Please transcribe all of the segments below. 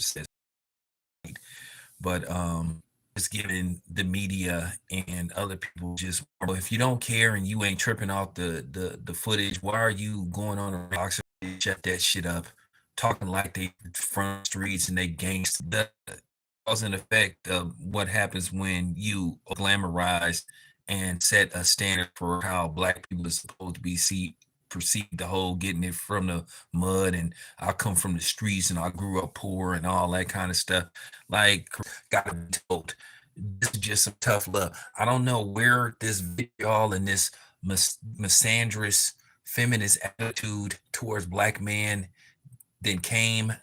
says, but it's giving the media and other people just, well, if you don't care and you ain't tripping off the footage, why are you going on a box and shut that shit up, talking like they front streets and they gangster? That cause and effect of what happens when you glamorize and set a standard for how black people are supposed to be perceived, the whole getting it from the mud, and I come from the streets and I grew up poor and all that kind of stuff. Like, gotta be told, this is just some tough love. I don't know where this vitriol and this misandrous feminist attitude towards black men then came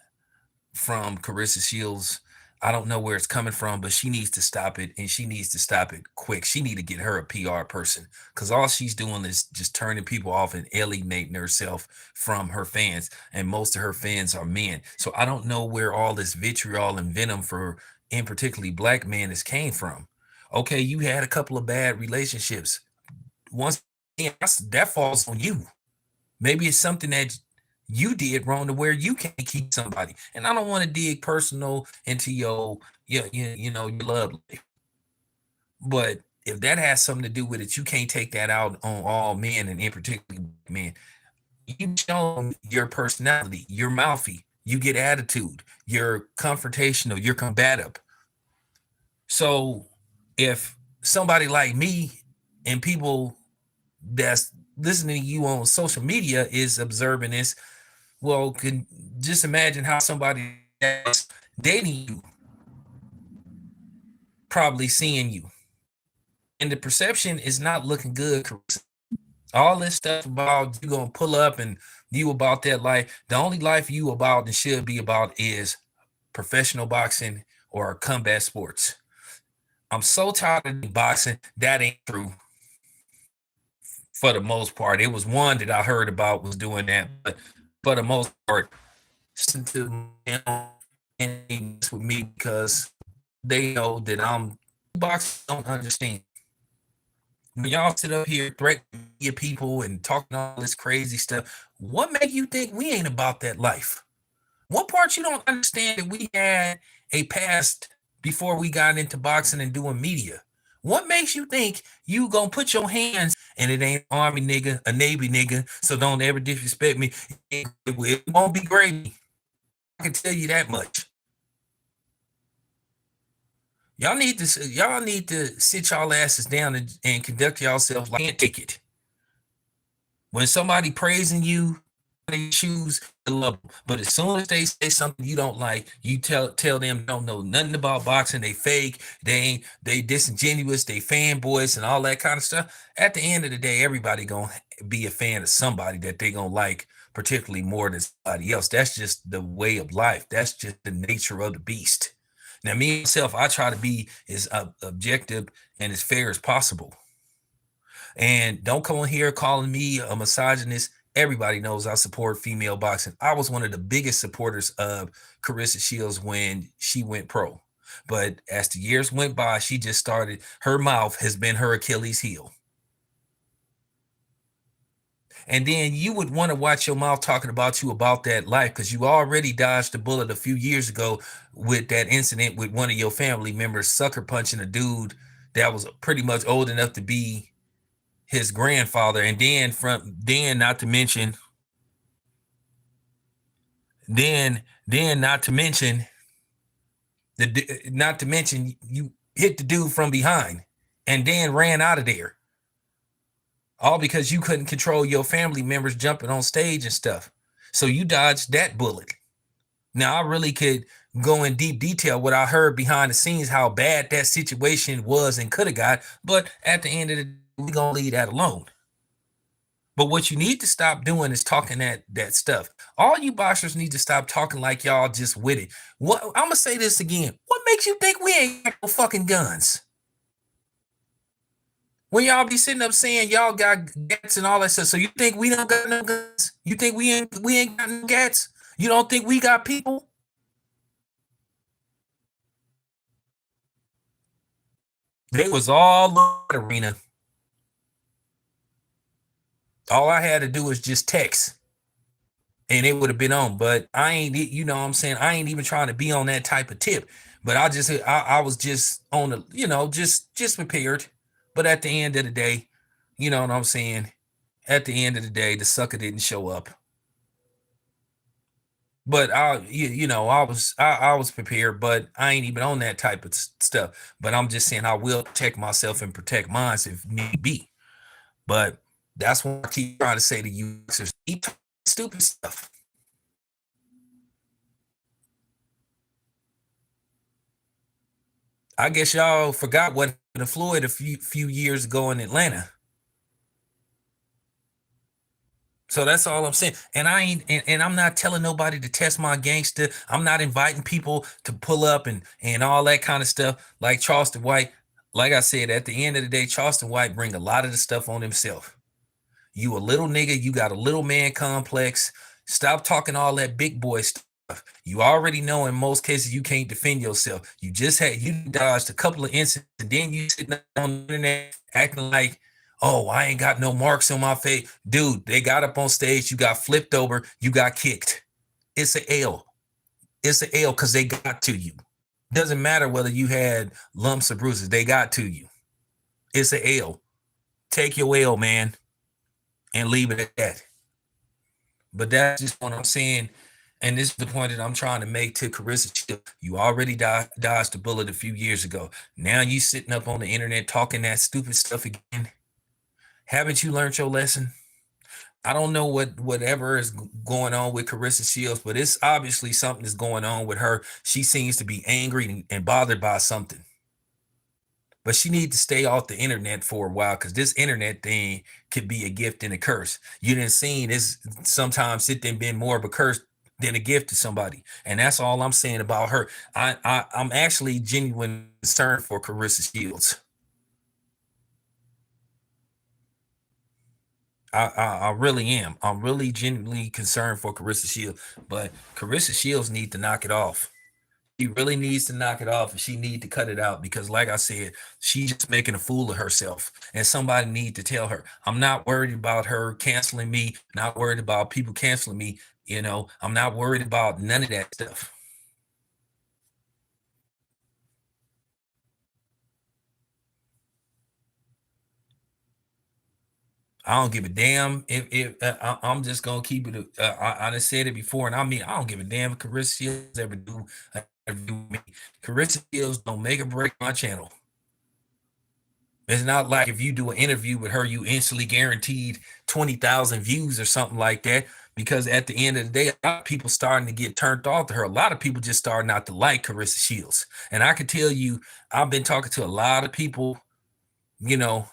from Clarissa Shields. I don't know where it's coming from, but she needs to stop it, and she needs to stop it quick. She need to get her a PR person, because all she's doing is just turning people off and alienating herself from her fans, and most of her fans are men. So I don't know where all this vitriol and venom for, in particularly black men, has came from. Okay, you had a couple of bad relationships. Once again, that falls on you. Maybe it's something that you did wrong to where you can't keep somebody. And I don't want to dig personal into your love life. But if that has something to do with it, you can't take that out on all men, and in particular men. You show your personality, you're mouthy, you get attitude, you're confrontational, you're combative. So if somebody like me and people that's listening to you on social media is observing this, well, can just imagine how somebody that's dating you probably seeing you. And the perception is not looking good. All this stuff about you gonna pull up and you about that life. The only life you about and should be about is professional boxing or combat sports. I'm so tired of boxing. That ain't true for the most part. It was one that I heard about was doing that, but for the most part, listen to him and with me because they know that I'm boxers don't understand. When y'all sit up here threatening your people and talking all this crazy stuff, what make you think we ain't about that life? What part you don't understand that we had a past before we got into boxing and doing media? What makes you think you gonna put your hands and it ain't Army nigga, a Navy nigga, so don't ever disrespect me. It won't be gravy. I can tell you that much. Y'all need to sit y'all asses down and conduct yourselves like you can't take it. When somebody praising you, they choose to love them. But as soon as they say something you don't like, you tell them don't know nothing about boxing. They fake. They disingenuous. They fanboys and all that kind of stuff. At the end of the day, everybody gonna be a fan of somebody that they gonna like, particularly more than somebody else. That's just the way of life. That's just the nature of the beast. Now, me myself, I try to be as objective and as fair as possible. And don't come on here calling me a misogynist. Everybody knows I support female boxing. I was one of the biggest supporters of Clarissa Shields when she went pro. But as the years went by, she just started, her mouth has been her Achilles heel. And then you would want to watch your mouth talking about you about that life, because you already dodged a bullet a few years ago with that incident with one of your family members sucker punching a dude that was pretty much old enough to be his grandfather. And then not to mention you hit the dude from behind and then ran out of there, all because you couldn't control your family members jumping on stage and stuff. So you dodged that bullet. Now, I really could go in deep detail what I heard behind the scenes, how bad that situation was and could have got, but at the end of the day, we're going to leave that alone. But what you need to stop doing is talking that stuff. All you boxers need to stop talking like y'all just with it. What I'm gonna say this again. What makes you think we ain't got no fucking guns? When y'all be sitting up saying y'all got gats and all that stuff, so you think we don't got no guns? You think we ain't got no gats? You don't think we got people? They was all over the arena. All I had to do was just text. and it would have been on. But I ain't, you know what I'm saying? I ain't even trying to be on that type of tip. But I was just on the, just prepared. But at the end of the day, you know what I'm saying? At the end of the day, the sucker didn't show up. But I was prepared, but I ain't even on that type of stuff. But I'm just saying I will protect myself and protect mine if need be. But that's what I keep trying to say to you, keep stupid stuff. I guess y'all forgot what happened to Floyd a few years ago in Atlanta. So that's all I'm saying. And I ain't and I'm not telling nobody to test my gangster. I'm not inviting people to pull up and all that kind of stuff like Charleston White. Like I said, at the end of the day, Charleston White bring a lot of the stuff on himself. You a little nigga, you got a little man complex. Stop talking all that big boy stuff. You already know in most cases you can't defend yourself. You dodged a couple of incidents, and then you sitting on the internet acting like, oh, I ain't got no marks on my face. Dude, they got up on stage, you got flipped over, you got kicked. It's an L. It's an L because they got to you. Doesn't matter whether you had lumps or bruises, they got to you. It's an L. Take your L, man, and leave it at that. But that's just what I'm saying. And this is the point that I'm trying to make to Clarissa. You already dodged a bullet a few years ago. Now you sitting up on the internet talking that stupid stuff again. Haven't you learned your lesson? I don't know whatever is going on with Clarissa Shields, but it's obviously something is going on with her. She seems to be angry and bothered by something. But she needs to stay off the internet for a while because this internet thing could be a gift and a curse. You didn't see this sometimes it done been more of a curse than a gift to somebody. And that's all I'm saying about her. I'm actually genuinely concerned for Clarissa Shields. I really am. I'm really genuinely concerned for Clarissa Shields, but Clarissa Shields need to knock it off. She really needs to knock it off, and she need to cut it out because, like I said, she's just making a fool of herself. And somebody need to tell her. I'm not worried about her canceling me. Not worried about people canceling me. I'm not worried about none of that stuff. I don't give a damn if I'm just gonna keep it. I done said it before, and I mean I don't give a damn if Carissa Shields ever do me. Carissa Shields don't make or break my channel. It's not like if you do an interview with her, you instantly guaranteed 20,000 views or something like that. Because at the end of the day, a lot of people starting to get turned off to her. A lot of people just starting not to like Carissa Shields. And I can tell you, I've been talking to a lot of people, you know,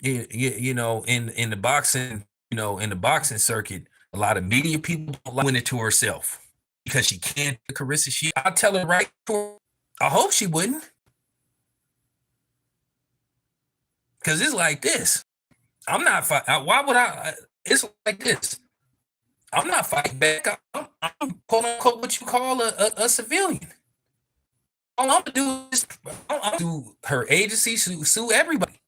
in the boxing, in the boxing circuit, a lot of media people don't like it to herself because she can't Carissa Shields. I tell her right. I hope she wouldn't, because it's like this. I'm not fighting. Why would I? It's like this. I'm not fighting back. I'm quote unquote what you call a civilian. All I'm gonna do is I'm sue her agency, sue everybody,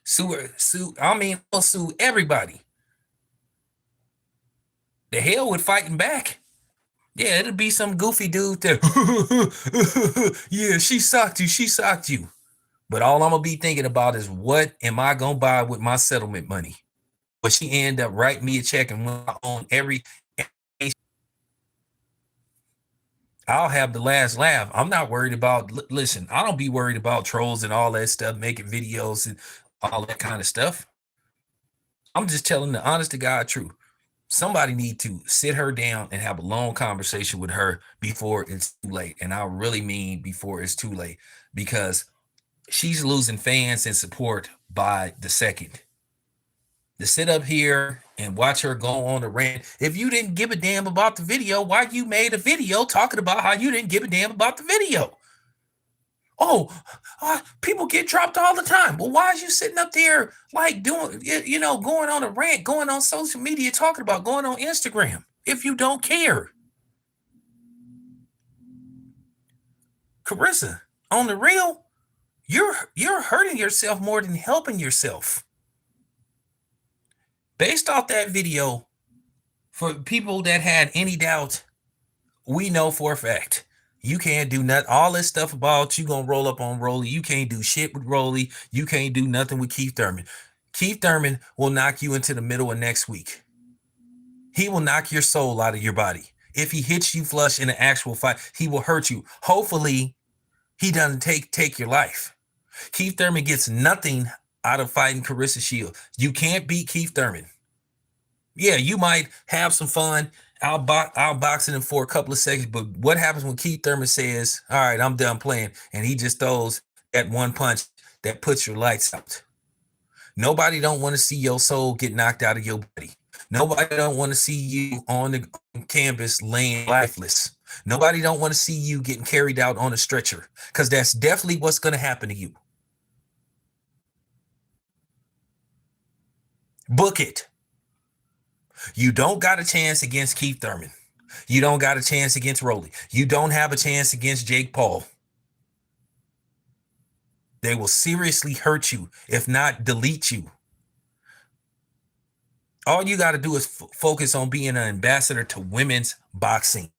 sue. I mean, I'll sue everybody. The hell with fighting back. Yeah, it'll be some goofy dude there. Yeah, she socked you. She socked you. But all I'm gonna be thinking about is what am I gonna buy with my settlement money? But she end up writing me a check and on every. I'll have the last laugh. I'm not worried about. Listen, I don't be worried about trolls and all that stuff, making videos and all that kind of stuff. I'm just telling the honest to God truth. Somebody need to sit her down and have a long conversation with her before it's too late. And I really mean before it's too late, because she's losing fans and support by the second. To sit up here and watch her go on a rant. If you didn't give a damn about the video, why you made a video talking about how you didn't give a damn about the video? Oh, people get dropped all the time. Well, why is you sitting up there like doing, going on a rant, going on social media, talking about going on Instagram if you don't care? Clarissa, on the real, you're hurting yourself more than helping yourself. Based off that video, For people that had any doubt, we know for a fact you can't do nothing. All this stuff about you gonna roll up on Rolly, you can't do shit with Rolly. You can't do nothing with Keith Thurman. Keith Thurman will knock you into the middle of next week. He will knock your soul out of your body. If he hits you flush in an actual fight, he will hurt you. Hopefully, he doesn't take your life. Keith Thurman gets nothing out of fighting Clarissa Shields. You can't beat Keith Thurman. Yeah, you might have some fun outboxing him for a couple of seconds, but what happens when Keith Thurman says, "All right, I'm done playing," and he just throws that one punch that puts your lights out? Nobody don't want to see your soul get knocked out of your body. Nobody don't want to see you on the canvas laying lifeless. Nobody don't want to see you getting carried out on a stretcher, because that's definitely what's going to happen to you. Book it. You don't got a chance against Keith Thurman. You don't got a chance against Rolly. You don't have a chance against Jake Paul. They will seriously hurt you, if not delete you. All you got to do is focus on being an ambassador to women's boxing.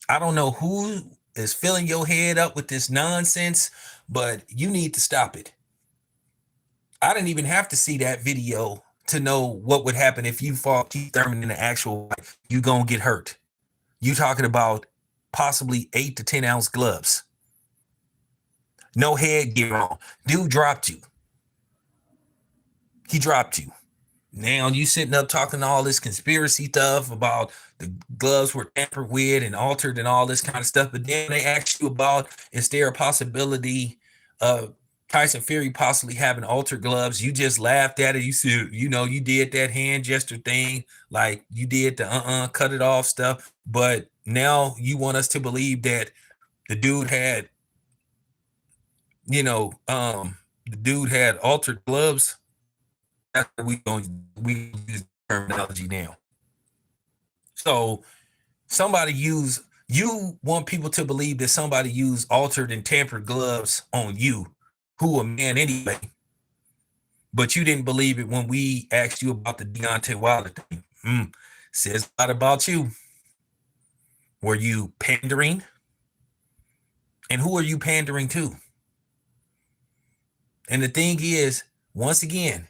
I don't know who is filling your head up with this nonsense, but you need to stop it. I didn't even have to see that video to know what would happen if you fought Keith Thurman in the actual fight. You gonna get hurt. You talking about possibly 8 to 10 ounce gloves. No headgear on. Dude dropped you. He dropped you. Now you sitting up talking all this conspiracy stuff about the gloves were tampered with and altered and all this kind of stuff. But then they asked you about, is there a possibility of Tyson Fury possibly having altered gloves? You just laughed at it. You said, you did that hand gesture thing, like you did the cut it off stuff. But now you want us to believe that the dude had, altered gloves. That's what we use terminology now. So you want people to believe that somebody used altered and tampered gloves on you, who a man anyway. But you didn't believe it when we asked you about the Deontay Wilder thing. Says a lot about you. Were you pandering? And who are you pandering to? And the thing is, once again,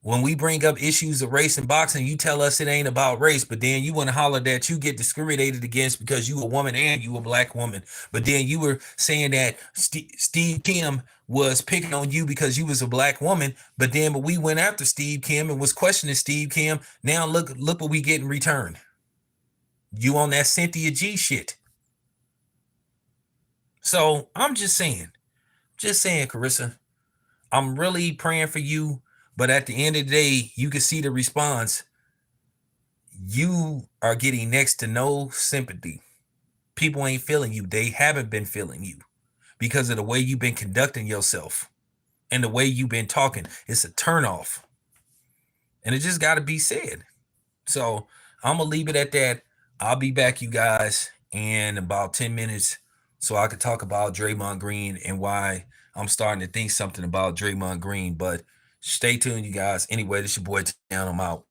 when we bring up issues of race and boxing, you tell us it ain't about race, but then you want to holler that you get discriminated against because you a woman and you a black woman. But then you were saying that Steve Kim was picking on you because you was a black woman. But we went after Steve Kim and was questioning Steve Kim. Now look what we get in return. You on that Cynthia G shit. So I'm just saying, Clarissa, I'm really praying for you. But at the end of the day, you can see the response. You are getting next to no sympathy. People ain't feeling you. They haven't been feeling you because of the way you've been conducting yourself and the way you've been talking. It's a turnoff. And it just got to be said. So I'm going to leave it at that. I'll be back, you guys, in about 10 minutes so I could talk about Draymond Green and why I'm starting to think something about Draymond Green. But stay tuned, you guys. Anyway, this is your boy, Town. I'm out.